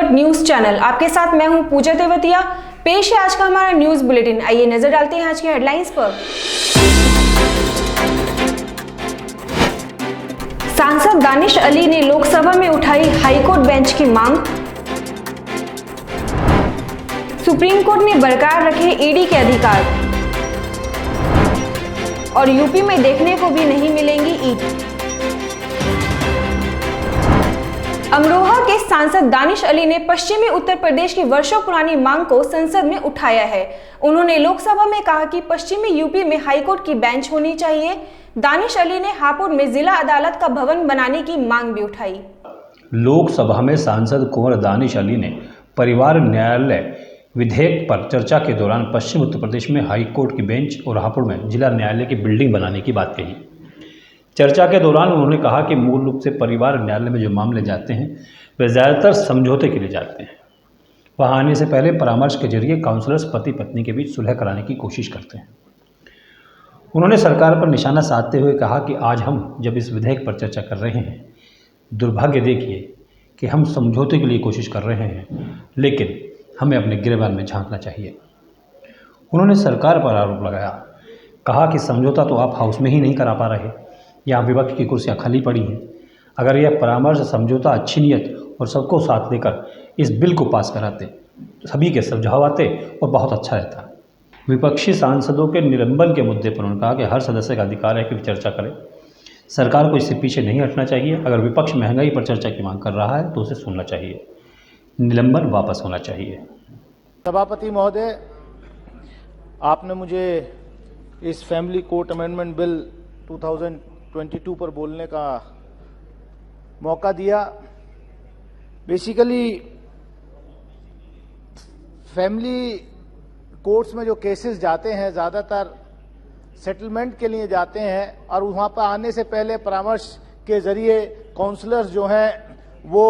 Network news channel, आपके साथ मैं हूं पूजा तेवतिया। पेश है आज का हमारा न्यूज बुलेटिन। आइए नजर डालते हैं आज की हेडलाइंस पर। सांसद दानिश अली ने लोकसभा में उठाई हाईकोर्ट बेंच की मांग। सुप्रीम कोर्ट ने बरकरार रखे ईडी के अधिकार और यूपी में देखने को भी नहीं मिलेंगी ईंट। अमरोहा के सांसद दानिश अली ने पश्चिमी उत्तर प्रदेश की वर्षों पुरानी मांग को संसद में उठाया है। उन्होंने लोकसभा में कहा कि पश्चिमी यूपी में हाईकोर्ट की बेंच होनी चाहिए। दानिश अली ने हापुड़ में जिला अदालत का भवन बनाने की मांग भी उठाई। लोकसभा में सांसद कुंवर दानिश अली ने परिवार न्यायालय विधेयक पर चर्चा के दौरान पश्चिम उत्तर प्रदेश में हाईकोर्ट की बेंच और हापुड़ में जिला न्यायालय की बिल्डिंग बनाने की बात कही। चर्चा के दौरान उन्होंने कहा कि मूल रूप से परिवार न्यायालय में जो मामले जाते हैं वे ज़्यादातर समझौते के लिए जाते हैं। वहाँ आने से पहले परामर्श के जरिए काउंसलर्स पति पत्नी के बीच सुलह कराने की कोशिश करते हैं। उन्होंने सरकार पर निशाना साधते हुए कहा कि आज हम जब इस विधेयक पर चर्चा कर रहे हैं, दुर्भाग्य देखिए कि हम समझौते के लिए कोशिश कर रहे हैं, लेकिन हमें अपने गिरेबान में झांकना चाहिए। उन्होंने सरकार पर आरोप लगाया, कहा कि समझौता तो आप हाउस में ही नहीं करा पा रहे, यहाँ विपक्ष की कुर्सियाँ खाली पड़ी हैं। अगर यह परामर्श समझौता अच्छी नीयत और सबको साथ लेकर इस बिल को पास कराते, सभी के सुझाव आते और बहुत अच्छा रहता। विपक्षी सांसदों के निलंबन के मुद्दे पर उन्होंने कहा कि हर सदस्य का अधिकार है कि चर्चा करे, सरकार को इससे पीछे नहीं हटना चाहिए। अगर विपक्ष महंगाई पर चर्चा की मांग कर रहा है तो उसे सुनना चाहिए, निलंबन वापस होना चाहिए। सभापति महोदय, आपने मुझे इस फैमिली कोर्ट अमेंडमेंट बिल 2022 पर बोलने का मौका दिया। बेसिकली फैमिली कोर्ट्स में जो केसेस जाते हैं ज़्यादातर सेटलमेंट के लिए जाते हैं और वहाँ पर आने से पहले परामर्श के जरिए काउंसलर्स जो हैं वो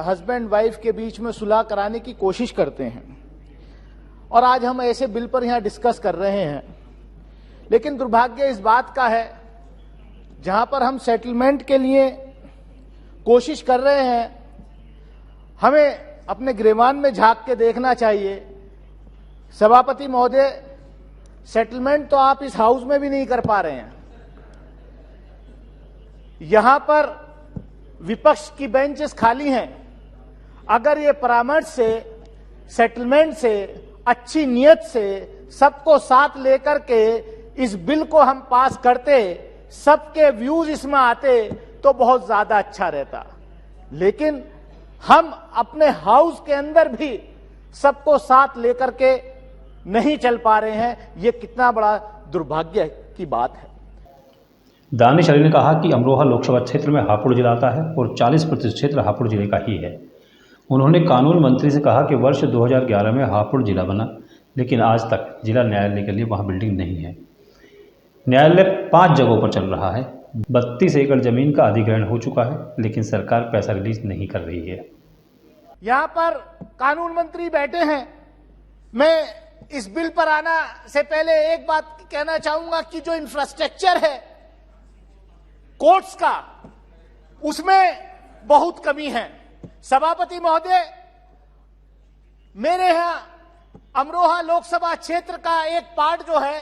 हस्बैंड वाइफ के बीच में सुलह कराने की कोशिश करते हैं। और आज हम ऐसे बिल पर यहाँ डिस्कस कर रहे हैं, लेकिन दुर्भाग्य इस बात का है जहां पर हम सेटलमेंट के लिए कोशिश कर रहे हैं, हमें अपने गिरेबान में झांक के देखना चाहिए। सभापति महोदय, सेटलमेंट तो आप इस हाउस में भी नहीं कर पा रहे हैं। यहां पर विपक्ष की बेंचेस खाली हैं। अगर ये परामर्श से, सेटलमेंट से, अच्छी नियत से, सबको साथ लेकर के इस बिल को हम पास करते, सबके व्यूज इसमें आते तो बहुत ज्यादा अच्छा रहता। लेकिन हम अपने हाउस के अंदर भी सबको साथ लेकर के नहीं चल पा रहे हैं। ये कितना बड़ा दुर्भाग्य की बात है। दानिश अली ने कहा कि अमरोहा लोकसभा क्षेत्र में हापुड़ जिला आता है और 40% क्षेत्र हापुड़ जिले का ही है। उन्होंने कानून मंत्री से कहा कि वर्ष 2011 में हापुड़ जिला बना, लेकिन आज तक जिला न्यायालय के लिए वहां बिल्डिंग नहीं है। न्यायालय 5 जगहों पर चल रहा है। 32 एकड़ जमीन का अधिग्रहण हो चुका है, लेकिन सरकार पैसा रिलीज नहीं कर रही है। यहां पर कानून मंत्री बैठे हैं। मैं इस बिल पर आना से पहले एक बात कहना चाहूंगा कि जो इंफ्रास्ट्रक्चर है कोर्ट्स का, उसमें बहुत कमी है। सभापति महोदय, मेरे यहां अमरोहा लोकसभा क्षेत्र का एक पार्ट जो है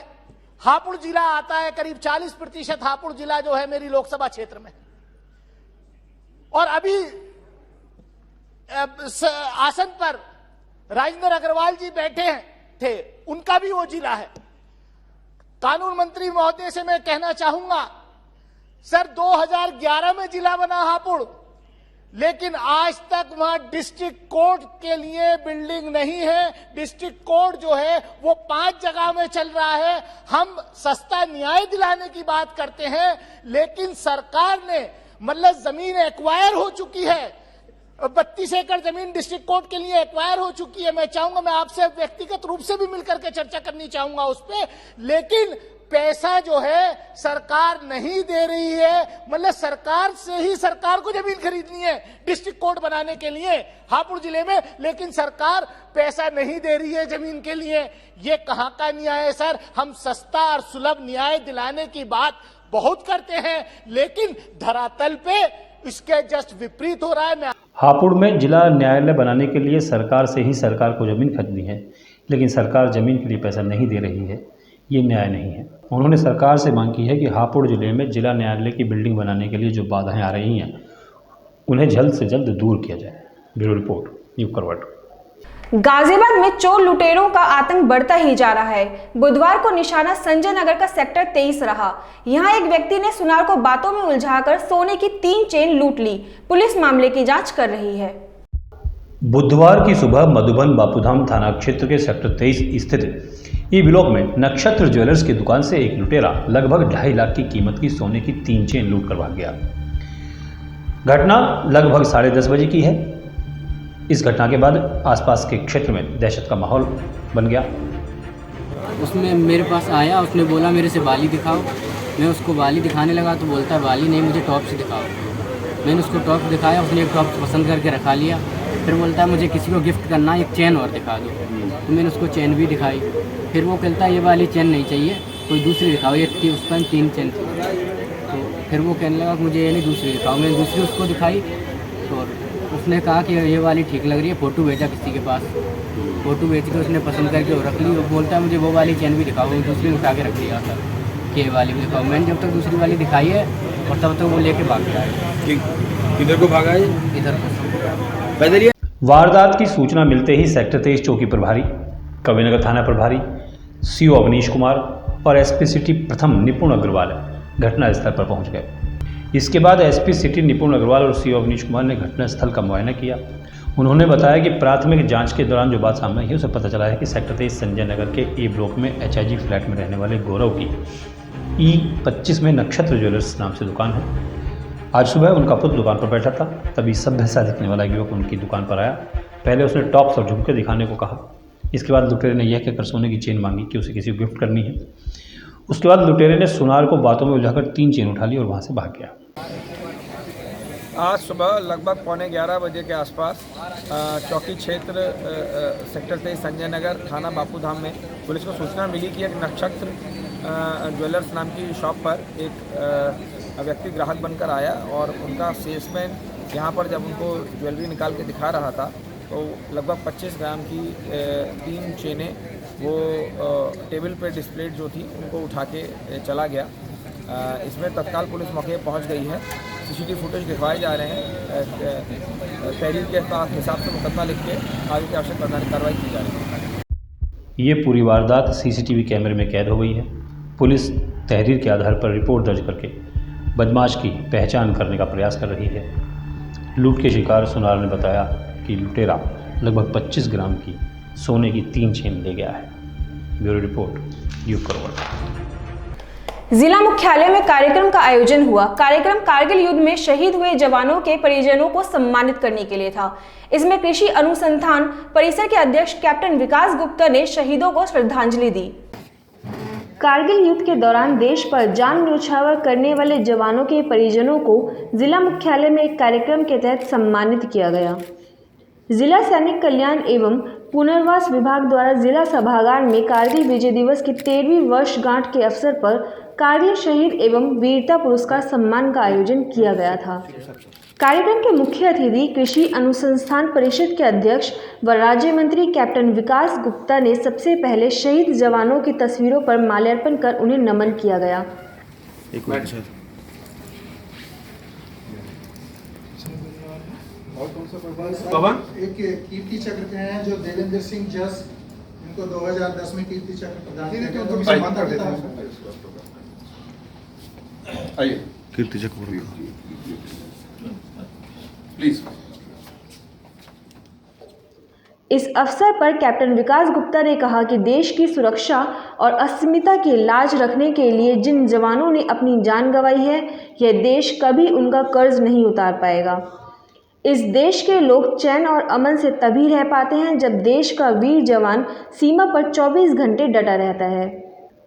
हापुड़ जिला आता है। करीब 40% हापुड़ जिला जो है मेरी लोकसभा क्षेत्र में। और अभी आसन पर राजेंद्र अग्रवाल जी बैठे थे, उनका भी वो जिला है। कानून मंत्री महोदय से मैं कहना चाहूंगा, सर 2011 में जिला बना हापुड़, लेकिन आज तक वहां डिस्ट्रिक्ट कोर्ट के लिए बिल्डिंग नहीं है। डिस्ट्रिक्ट कोर्ट जो है वो 5 जगह में चल रहा है। हम सस्ता न्याय दिलाने की बात करते हैं, लेकिन सरकार ने मतलब जमीन एक्वायर हो चुकी है। 32 एकड़ जमीन डिस्ट्रिक्ट कोर्ट के लिए एक्वायर हो चुकी है। मैं चाहूंगा, मैं आपसे व्यक्तिगत रूप से भी मिलकर के चर्चा करनी चाहूंगा उस पर, लेकिन पैसा जो है सरकार नहीं दे रही है। मतलब सरकार से ही सरकार को जमीन खरीदनी है डिस्ट्रिक्ट कोर्ट बनाने के लिए हापुड़ जिले में, लेकिन सरकार पैसा नहीं दे रही है जमीन के लिए। ये कहां का न्याय है सर? हम सस्ता और सुलभ न्याय दिलाने की बात बहुत करते हैं, लेकिन धरातल पे इसके जस्ट विपरीत हो रहा है। मैं हापुड़ में जिला न्यायालय बनाने के लिए सरकार से ही सरकार को ज़मीन खरीदनी है, लेकिन सरकार ज़मीन के लिए पैसा नहीं दे रही है। ये न्याय नहीं है। उन्होंने सरकार से मांग की है कि हापुड़ जिले में जिला न्यायालय की बिल्डिंग बनाने के लिए जो बाधाएं आ रही हैं उन्हें जल्द से जल्द दूर किया जाए। ब्यूरो रिपोर्ट, न्यूज़ करवट। गाजियाबाद में चोर लुटेरों का आतंक बढ़ता ही जा रहा है। बुधवार को निशाना संजय नगर का सेक्टर 23 रहा। यहां एक व्यक्ति ने सुनार को बातों में उलझाकर सोने की 3 चेन लूट ली। पुलिस मामले की जांच कर रही है। बुधवार की सुबह मधुबन बापूधाम थाना क्षेत्र के सेक्टर 23 स्थित ई ब्लॉक में नक्षत्र ज्वेलर्स की दुकान से एक लुटेरा लगभग 2.5 लाख की कीमत की सोने की 3 चेन लूट कर भाग गया। घटना लगभग 10:30 बजे की है। इस घटना के बाद आसपास के क्षेत्र में दहशत का माहौल बन गया। उसमें मेरे पास आया, उसने बोला मेरे से बाली दिखाओ। मैं उसको बाली दिखाने लगा तो बोलता है बाली नहीं, मुझे टॉप से दिखाओ। मैंने उसको टॉप दिखाया, उसने एक टॉप पसंद करके रखा लिया। फिर बोलता है मुझे किसी को गिफ्ट करना है, एक चेन और दिखा दो। तो मैंने उसको चेन भी दिखाई। फिर वो कहता है ये वाली चेन नहीं चाहिए, कोई दूसरी दिखाओ। ये उस टाइम 3 चेन थी। तो फिर वो कहने लगा मुझे ये नहीं दूसरी दिखाओ। मैंने दूसरी उसको दिखाई तो उसने कहा कि ये वाली ठीक लग रही है। फ़ोटो भेजा किसी के पास, फ़ोटो भेज के उसने पसंद करके वो रख ली। वो बोलता है मुझे वो वाली चेन भी दिखाओ। वो दूसरी उठा के रख दिया था कि ये वाली भी दिखाओ। मैंने जब तक दूसरी वाली दिखाई है और तब तक वो लेके भाग गया है। किधर को भागा है? इधर पैदल ही? वारदात की सूचना मिलते ही सेक्टर 23 चौकी प्रभारी, कविनगर थाना प्रभारी सीओ अवनीश कुमार और एसपी सिटी प्रथम निपुण अग्रवाल घटनास्थल पर पहुंच गए। इसके बाद एसपी सिटी निपुण अग्रवाल और सीओ अवनीश कुमार ने घटनास्थल का मुआयना किया। उन्होंने बताया कि प्राथमिक जांच के दौरान जो बात सामने आई उसे पता चला है कि सेक्टर 23 संजय नगर के ए ब्लॉक में HIG फ्लैट में रहने वाले गौरव की E25 में नक्षत्र ज्वेलर्स नाम से दुकान है। आज सुबह उनका पुत्र दुकान पर बैठा था, तभी सभ्य सा दिखने वाला युवक उनकी दुकान पर आया। पहले उसने टॉप्स और झुमके दिखाने को कहा। इसके बाद लुटेरे ने यह कहकर सोने की चेन मांगी कि उसे किसी को गिफ्ट करनी है। उसके बाद लुटेरे ने सुनार को बातों में उलझाकर 3 चेन उठा ली और वहां से भाग गया। आज सुबह लगभग 11:15 बजे के आसपास चौकी क्षेत्र सेक्टर 23 संजय नगर थाना बापूधाम में पुलिस को सूचना मिली कि एक नक्षत्र ज्वेलर्स नाम की शॉप पर एक व्यक्ति ग्राहक बनकर आया और उनका सेल्समैन यहाँ पर जब उनको ज्वेलरी निकाल के दिखा रहा था तो लगभग 25 ग्राम की 3 चेनें वो टेबल पर डिस्प्लेड जो थी उनको उठा के चला गया। इसमें तत्काल पुलिस मौके पर पहुँच गई है। CCTV फुटेज दिखवाए जा रहे हैं। तहरीर के हिसाब से मुकदमा लिख के आगे की आवश्यक कार्रवाई की जा रही है। ये पूरी वारदात CCTV कैमरे में कैद हो गई है। पुलिस तहरीर के आधार पर रिपोर्ट दर्ज करके बदमाश की पहचान करने का प्रयास कर रही है। लूट के शिकार सुनार ने बताया कि लुटेरा लगभग 25 ग्राम की सोने की 3 चेन ले गया है। ब्यूरो रिपोर्ट, न्यूज़ करवट। जिला मुख्यालय में कार्यक्रम का आयोजन हुआ। कार्यक्रम कारगिल युद्ध में शहीद हुए जवानों के परिजनों को सम्मानित करने के लिए था। इसमें कृषि अनुसंधान परिसर के अध्यक्ष कैप्टन विकास गुप्ता ने शहीदों को श्रद्धांजलि दी। कारगिल युद्ध के दौरान देश पर जान न्यौछावर करने वाले जवानों के परिजनों को जिला मुख्यालय में एक कार्यक्रम के तहत सम्मानित किया गया। जिला सैनिक कल्याण एवं पुनर्वास विभाग द्वारा जिला सभागार में कारगिल विजय दिवस की 13वीं वर्षगांठ के अवसर पर कारगिल शहीद एवं वीरता पुरस्कार सम्मान का आयोजन किया गया था। कार्यक्रम के मुख्य अतिथि कृषि अनुसंधान परिषद के अध्यक्ष व राज्य मंत्री कैप्टन विकास गुप्ता ने सबसे पहले शहीद जवानों की तस्वीरों पर माल्यार्पण कर उन्हें नमन किया गया। एक कीर्ति चक्र हैं जो देवेंद्र सिंह जस, इनको 2010 में कीर्ति चक्र प्रदान किया गया। आइए कीर्ति चक्र प्लीज। इस अवसर पर कैप्टन विकास गुप्ता ने कहा कि देश की सुरक्षा और अस्मिता की लाज रखने के लिए जिन जवानों ने अपनी जान गंवाई है, यह देश कभी उनका कर्ज नहीं उतार पाएगा। इस देश के लोग चैन और अमन से तभी रह पाते हैं जब देश का वीर जवान सीमा पर 24 घंटे डटा रहता है।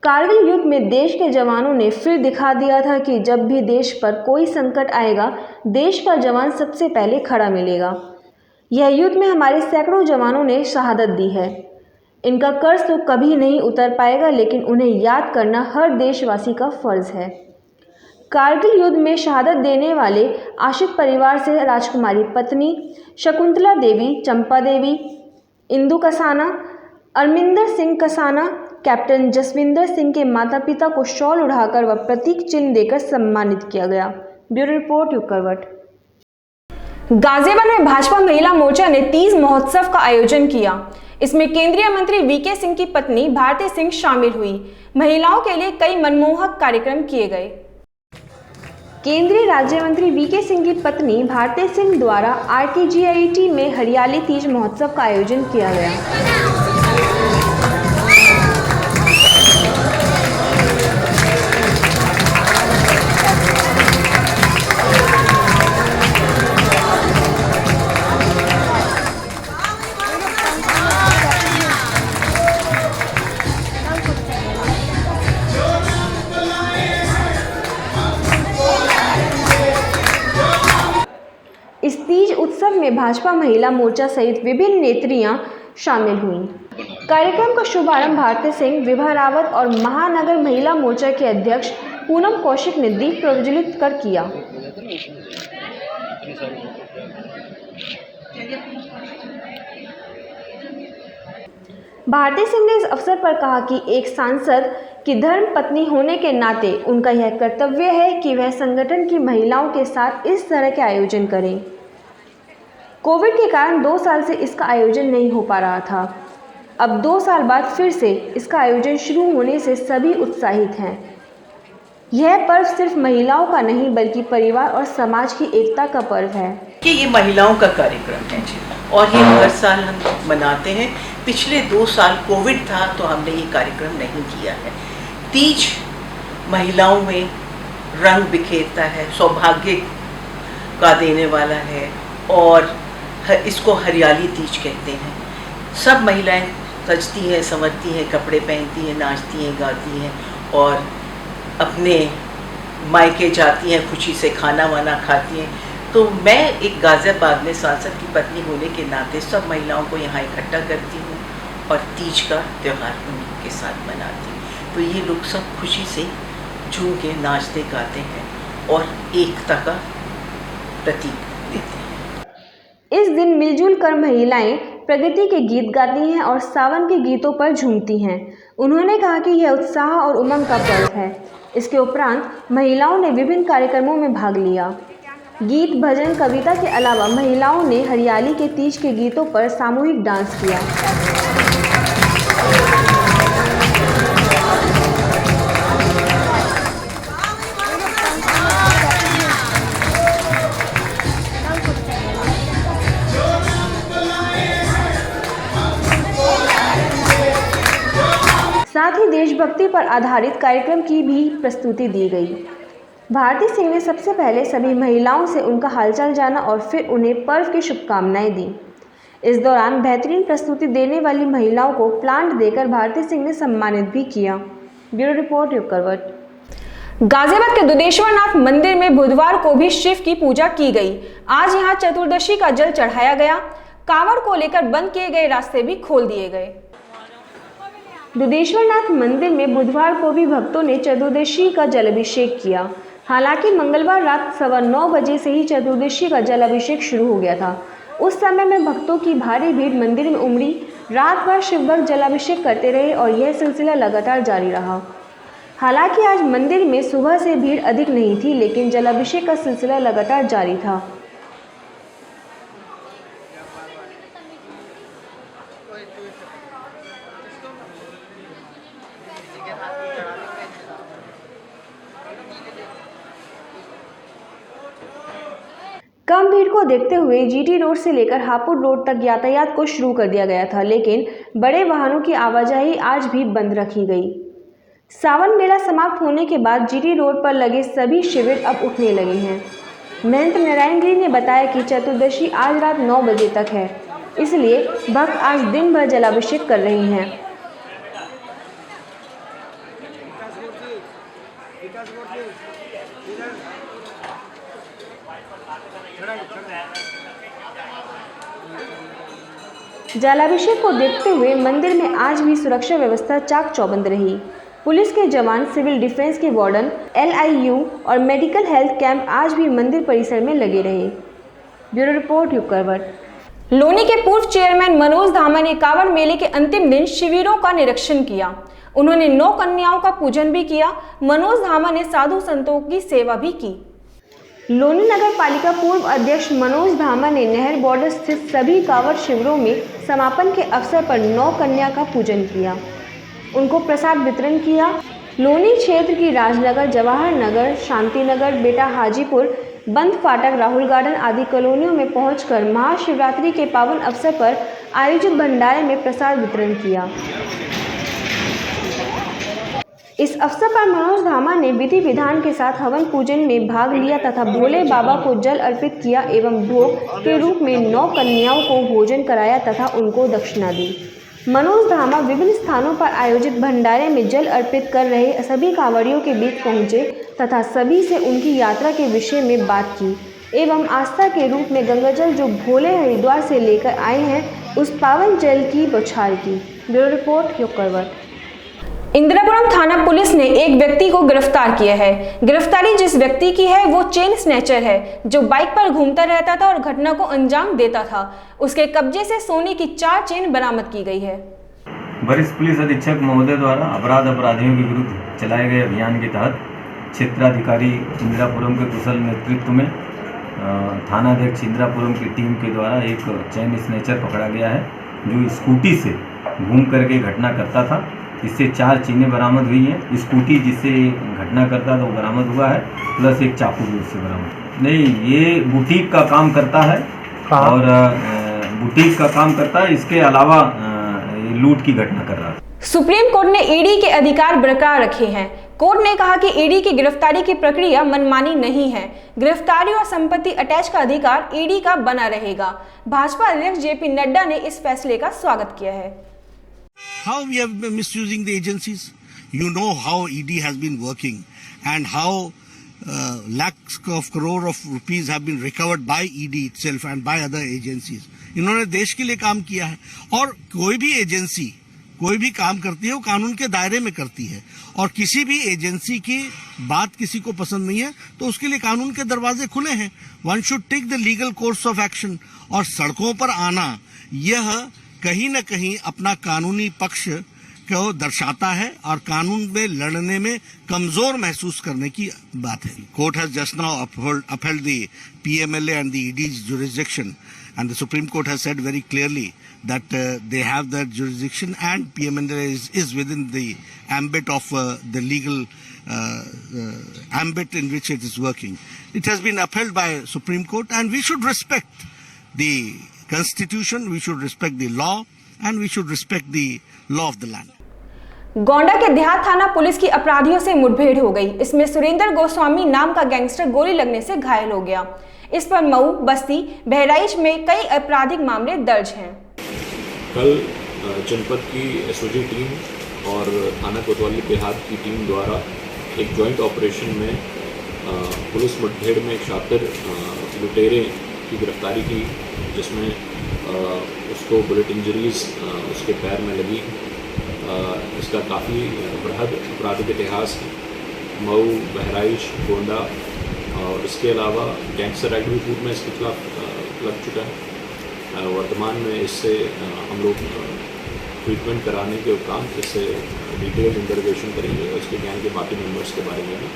कारगिल युद्ध में देश के जवानों ने फिर दिखा दिया था कि जब भी देश पर कोई संकट आएगा, देश का जवान सबसे पहले खड़ा मिलेगा। यह युद्ध में हमारे सैकड़ों जवानों ने शहादत दी है। इनका कर्ज तो कभी नहीं उतर पाएगा, लेकिन उन्हें याद करना हर देशवासी का फर्ज है। कारगिल युद्ध में शहादत देने वाले आश्रित परिवार से राजकुमारी पत्नी शकुंतला देवी, चंपा देवी, इंदु कसाना, अरमिंदर सिंह कसाना, कैप्टन जसविंदर सिंह के माता पिता को शॉल उड़ाकर व प्रतीक चिन्ह देकर सम्मानित किया गया। ब्यूरो रिपोर्ट यूं करवट। गाजियाबाद में भाजपा महिला मोर्चा ने तीज महोत्सव का आयोजन किया। इसमें केंद्रीय मंत्री वीके सिंह की पत्नी भारती सिंह शामिल हुई। महिलाओं के लिए कई मनमोहक कार्यक्रम किए गए। केंद्रीय राज्य मंत्री वीके सिंह की पत्नी भारती सिंह द्वारा RTGIT में हरियाली तीज महोत्सव का आयोजन किया गया। इस तीज उत्सव में भाजपा महिला मोर्चा सहित विभिन्न नेत्रियां शामिल हुईं। कार्यक्रम का शुभारंभ भारती सिंह, विभा रावत और महानगर महिला मोर्चा के अध्यक्ष पूनम कौशिक ने दीप प्रज्वलित कर किया। भारती सिंह ने इस अवसर पर कहा कि एक सांसद की धर्म पत्नी होने के नाते उनका यह कर्तव्य है कि वह संगठन की महिलाओं के साथ इस तरह के आयोजन करें। कोविड के कारण 2 साल से इसका आयोजन नहीं हो पा रहा था। अब 2 साल बाद फिर से इसका आयोजन शुरू होने से सभी उत्साहित हैं। यह पर्व सिर्फ महिलाओं का नहीं बल्कि परिवार और समाज की एकता का पर्व है। कि ये महिलाओं का कार्यक्रम है जी, और ये हर साल हम मनाते हैं। पिछले 2 साल कोविड था तो हमने ये कार्यक्रम नहीं किया है। तीज महिलाओं में रंग बिखेरता है, सौभाग्य का देने वाला है और इसको हरियाली तीज कहते हैं। सब महिलाएं सजती हैं, संवरती हैं, कपड़े पहनती हैं, नाचती हैं, गाती हैं और अपने मायके जाती हैं, खुशी से खाना वाना खाती हैं। तो मैं एक गाजियाबाद में सांसद की पत्नी होने के नाते सब महिलाओं को यहाँ इकट्ठा करती हूँ और तीज का त्यौहार उनके साथ मनाती हूँ। तो ये लोग सब खुशी से झूम के नाचते गाते हैं और एकता का प्रतीक देते हैं। इस दिन मिलजुल कर महिलाएं प्रगति के गीत गाती हैं और सावन के गीतों पर झूमती हैं। उन्होंने कहा कि यह उत्साह और उमंग का पर्व है। इसके उपरांत महिलाओं ने विभिन्न कार्यक्रमों में भाग लिया। गीत, भजन, कविता के अलावा महिलाओं ने हरियाली के तीज के गीतों पर सामूहिक डांस किया। साथ ही देशभक्ति पर आधारित कार्यक्रम की भी प्रस्तुति दी गई। भारती सिंह ने सबसे पहले सभी महिलाओं से उनका हालचाल जाना और फिर उन्हें पर्व की शुभकामनाएं दी। इस दौरान बेहतरीन प्रस्तुति देने वाली महिलाओं को प्लांट देकर भारती सिंह ने सम्मानित भी किया। ब्यूरो रिपोर्ट यूं करवट। गाजियाबाद के दुधेश्वर नाथ मंदिर में बुधवार को भी शिव की पूजा की गई। आज यहां चतुर्दशी का जल चढ़ाया गया। कांवड़ को लेकर बंद किए गए रास्ते भी खोल दिए गए। दुधेश्वर नाथ मंदिर में बुधवार को भी भक्तों ने चतुर्दशी का जलाभिषेक किया। हालांकि मंगलवार रात 9:15 बजे से ही चतुर्दशी का जलाभिषेक शुरू हो गया था। उस समय में भक्तों की भारी भीड़ मंदिर में उमड़ी। रात भर शिव भक्त जलाभिषेक करते रहे और यह सिलसिला लगातार जारी रहा। हालांकि आज मंदिर में सुबह से भीड़ अधिक नहीं थी, लेकिन जलाभिषेक का सिलसिला लगातार जारी था। कम भीड़ को देखते हुए GT रोड से लेकर हापुड़ रोड तक यातायात को शुरू कर दिया गया था, लेकिन बड़े वाहनों की आवाजाही आज भी बंद रखी गई। सावन मेला समाप्त होने के बाद GT रोड पर लगे सभी शिविर अब उठने लगे हैं। महंत नारायण गिरी ने बताया कि चतुर्दशी आज रात 9 बजे तक है, इसलिए भक्त आज दिन भर जलाभिषेक कर रहे हैं। जलाभिषेक को देखते हुए मंदिर में आज भी सुरक्षा व्यवस्था चाक चौबंद रही। पुलिस के जवान, सिविल डिफेंस के वार्डन, LIU और मेडिकल हेल्थ कैंप आज भी मंदिर परिसर में लगे रहे। ब्यूरो रिपोर्ट, युग करवट। लोनी के पूर्व चेयरमैन मनोज धामा ने कांवड़ मेले के अंतिम दिन शिविरों का निरीक्षण किया। उन्होंने 9 कन्याओं का पूजन भी किया। मनोज धामा ने साधु संतों की सेवा भी की। लोनी नगर पालिका पूर्व अध्यक्ष मनोज धामा ने नहर बॉर्डर स्थित सभी कांवड़ शिविरों में समापन के अवसर पर 9 कन्या का पूजन किया, उनको प्रसाद वितरण किया। लोनी क्षेत्र की राजनगर, जवाहर नगर, शांति नगर, बेटा हाजीपुर, बंद फाटक, राहुल गार्डन आदि कॉलोनियों में पहुंचकर महाशिवरात्रि के पावन अवसर पर आयोजित भंडारे में प्रसाद वितरण किया। इस अवसर पर मनोज धामा ने विधि विधान के साथ हवन पूजन में भाग लिया तथा भोले बाबा को जल अर्पित किया एवं भोग के रूप में 9 कन्याओं को भोजन कराया तथा उनको दक्षिणा दी। मनोज धामा विभिन्न स्थानों पर आयोजित भंडारे में जल अर्पित कर रहे सभी कांवड़ियों के बीच पहुंचे तथा सभी से उनकी यात्रा के विषय में बात की एवं आस्था के रूप में गंगाजल जो भोले हरिद्वार से लेकर आए हैं उस पावन जल की बौछार की। ब्यूरो रिपोर्ट, युग करवट। इंदिरापुरम थाना पुलिस ने एक व्यक्ति को गिरफ्तार किया है। गिरफ्तारी जिस व्यक्ति की है वो चेन स्नैचर है जो बाइक पर घूमता रहता था और घटना को अंजाम देता था। उसके कब्जे से सोने की 4 चेन बरामद की गई है। वरिष्ठ पुलिस अधीक्षक महोदय द्वारा अपराधियों के विरुद्ध चलाए गए अभियान के तहत क्षेत्राधिकारी इंदिरापुरम के कुशल नेतृत्व में थानाध्यक्ष इंदिरापुरम की टीम के द्वारा एक चेन स्नैचर पकड़ा गया है जो स्कूटी से घूम करके घटना करता था। इससे 4 चेनें बरामद हुई हैं। स्कूटी जिससे घटना करता था वो बरामद हुआ है, प्लस एक चाकू भी उससे बरामद। नहीं, ये बुटीक का काम करता है और बुटीक का काम करता है, इसके अलावा ये लूट की घटना कर रहा है। सुप्रीम कोर्ट ने ईडी के अधिकार बरकरार रखे हैं। कोर्ट ने कहा कि ईडी की गिरफ्तारी की प्रक्रिया मनमानी नहीं है। गिरफ्तारी और संपत्ति अटैच का अधिकार ईडी का बना रहेगा। भाजपा अध्यक्ष JP नड्डा ने इस फैसले का स्वागत किया है। How we have been misusing the agencies? You know how ED has been working and how lakhs of crore of rupees have been recovered by ED itself and by other agencies. इन्होंने देश के लिए काम किया है और कोई भी एजेंसी कोई भी काम करती है वो कानून के दायरे में करती है और किसी भी एजेंसी की बात किसी को पसंद नहीं है तो उसके लिए कानून के दरवाजे खुले हैं। One should take the legal course of action और सड़कों पर आना यह कहीं न कहीं अपना कानूनी पक्ष को दर्शाता है और कानून में लड़ने में कमजोर महसूस करने की बात है। Court has just now upheld the PMLA and the ED's jurisdiction and the Supreme Court has said very clearly that they have that jurisdiction and PMLA is within the ambit of the legal ambit in which it is working. It has been upheld by Supreme Court and we should respect the Constitution, we should respect the law and we should respect the law of the land. Gonda के देहात थाना police की अपराधियों से मुठभेड़ हो गई। इसमें सुरेंद्र गोस्वामी नाम का गैंगस्टर गोली लगने से घायल हो गया। इस पर मऊ, बस्ती, बहराइच में कई आपराधिक मामले दर्ज हैं। कल जनपद की SOG टीम और थाना कोतवाली देहात की टीम द्वारा एक जॉइंट ऑपरेशन में पुलिस मुठभेड़ में एक शातिर लुटेरे की गिरफ्तारी की, जिसमें उसको बुलेट इंजरीज उसके पैर में लगी। इसका काफ़ी बृहद आपराधिक इतिहास है, मऊ, बहराइच, गोंडा और इसके अलावा गैंगस्टर एक्टिविटी में इसके खिलाफ लग चुका है। वर्तमान में इससे हम लोग ट्रीटमेंट कराने के उपरांत इससे डिटेल इंटरोगेशन करेंगे और इसके गैंग के बाकी मेंबर्स के बारे में भी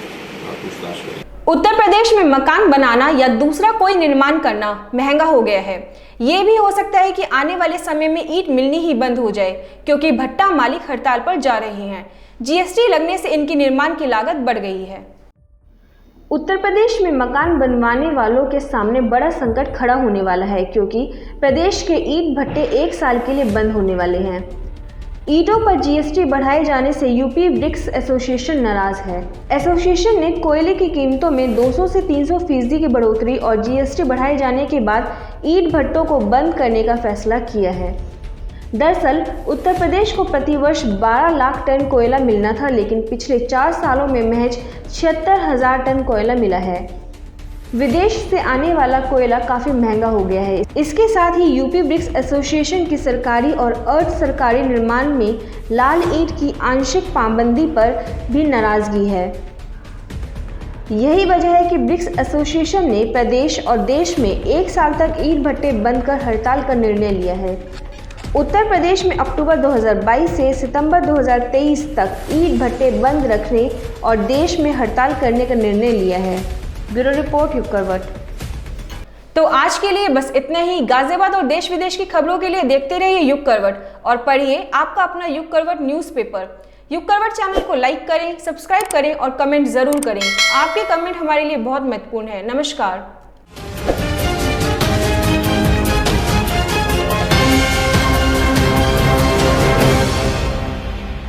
पूछताछ करेंगे। उत्तर प्रदेश में मकान बनाना या दूसरा कोई निर्माण करना महंगा हो गया है। ये भी हो सकता है कि आने वाले समय में ईंट मिलनी ही बंद हो जाए क्योंकि भट्टा मालिक हड़ताल पर जा रहे हैं। GST लगने से इनकी निर्माण की लागत बढ़ गई है। उत्तर प्रदेश में मकान बनवाने वालों के सामने बड़ा संकट खड़ा होने वाला है क्योंकि प्रदेश के ईंट भट्टे 1 साल के लिए बंद होने वाले हैं। ईंटों पर GST बढ़ाए जाने से यूपी ब्रिक्स एसोसिएशन नाराज है। एसोसिएशन ने कोयले की कीमतों में 200 से 300% की बढ़ोतरी और GST बढ़ाए जाने के बाद ईंट भट्टों को बंद करने का फैसला किया है। दरअसल उत्तर प्रदेश को प्रतिवर्ष 12 लाख टन कोयला मिलना था, लेकिन पिछले 4 सालों में महज 76,000 टन कोयला मिला है। विदेश से आने वाला कोयला काफ़ी महंगा हो गया है। इसके साथ ही यूपी ब्रिक्स एसोसिएशन की सरकारी और अर्ध सरकारी निर्माण में लाल ईंट की आंशिक पाबंदी पर भी नाराजगी है। यही वजह है कि ब्रिक्स एसोसिएशन ने प्रदेश और देश में 1 साल तक ईंट भट्टे बंद कर हड़ताल का निर्णय लिया है। उत्तर प्रदेश में अक्टूबर 2022 से सितंबर 2023 तक ईंट भट्टे बंद रखने और देश में हड़ताल करने का निर्णय लिया है। ब्यूरो रिपोर्ट युग करवट। तो आज के लिए बस इतना ही। गाजियाबाद और देश विदेश की खबरों के लिए देखते रहिए युग करवट और पढ़िए आपका अपना युग करवट न्यूज़पेपर। युग करवट चैनल को लाइक करें, सब्सक्राइब करें और कमेंट जरूर करें। आपके कमेंट हमारे लिए बहुत महत्वपूर्ण है। नमस्कार।